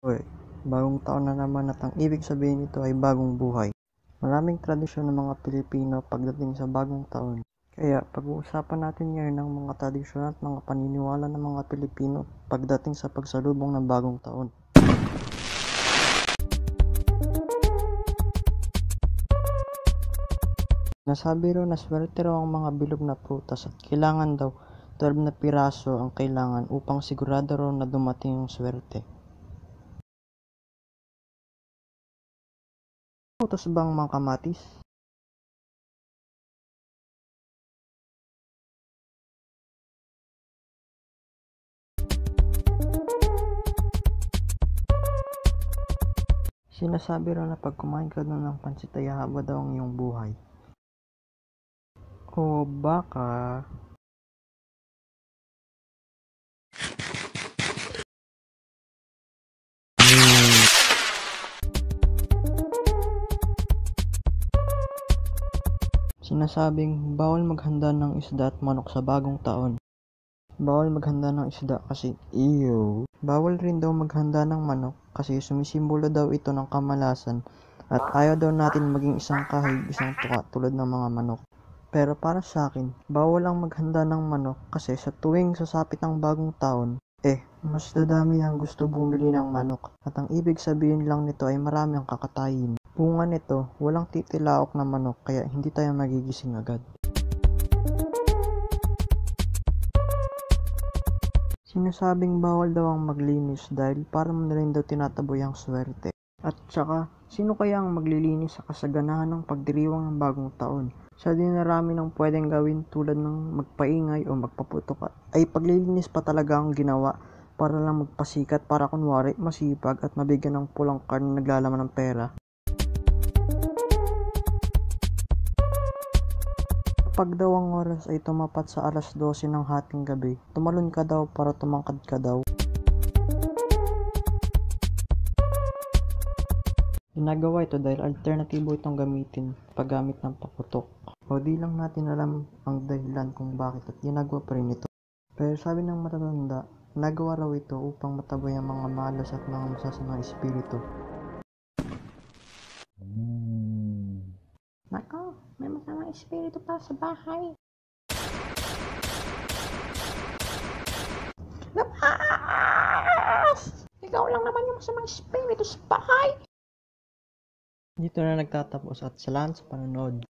Uy, bagong taon na naman at ang ibig sabihin nito ay bagong buhay. Maraming tradisyon ng mga Pilipino pagdating sa bagong taon. Kaya pag-uusapan natin ngayon ang mga tradisyon at mga paniniwala ng mga Pilipino pagdating sa pagsalubong ng bagong taon. Nasabi raw na swerte raw ang mga bilog na prutas at kailangan daw 12 na piraso ang kailangan upang sigurado raw na dumating ang swerte. Prutas bang mga kamatis? Sinasabi raw na pag kumain ka daw ng pansit ay hahaba daw ang iyong buhay. O baka sinasabing bawal maghanda ng isda at manok sa bagong taon. Bawal maghanda ng isda kasi ew. Bawal rin daw maghanda ng manok kasi sumisimbolo daw ito ng kamalasan at ayaw daw natin maging isang kahig, isang tuka tulad ng mga manok. Pero para sa akin, bawal ang maghanda ng manok kasi sa tuwing sasapit ang bagong taon, mas dadami ang gusto bumili ng manok at ang ibig sabihin lang nito ay marami ang kakatayin. Bunga nito, walang titilaok na manok kaya hindi tayo magigising agad. Sinasabing bawal daw ang maglinis dahil para mo na rin daw tinataboy ang swerte. At saka, sino kaya ang maglilinis sa kasaganahan ng pagdiriwang ng bagong taon? Sa dinarami ng pwedeng gawin tulad ng magpaingay o magpaputok ay paglilinis pa talaga ang ginawa para lang magpasikat para kunwari masipag at mabigyan ng pulang card na naglalaman ng pera. Kapag daw ang oras ay tumapat sa alas 12 ng hating gabi, tumalon ka daw para tumangkad ka daw. Ginagawa ito dahil alternatibo itong gamitin paggamit ng paputok. O di lang natin alam ang dahilan kung bakit at ginagawa pa rin ito. Pero sabi ng matatanda, nagawa raw ito upang mataboy ang mga malas at mga masasamang espiritu. Nako, may masamang espiritu pa sa bahay. Labas! Ikaw lang naman yung masamang espiritu sa bahay! Dito na nagtatapos at salamat sa panonood.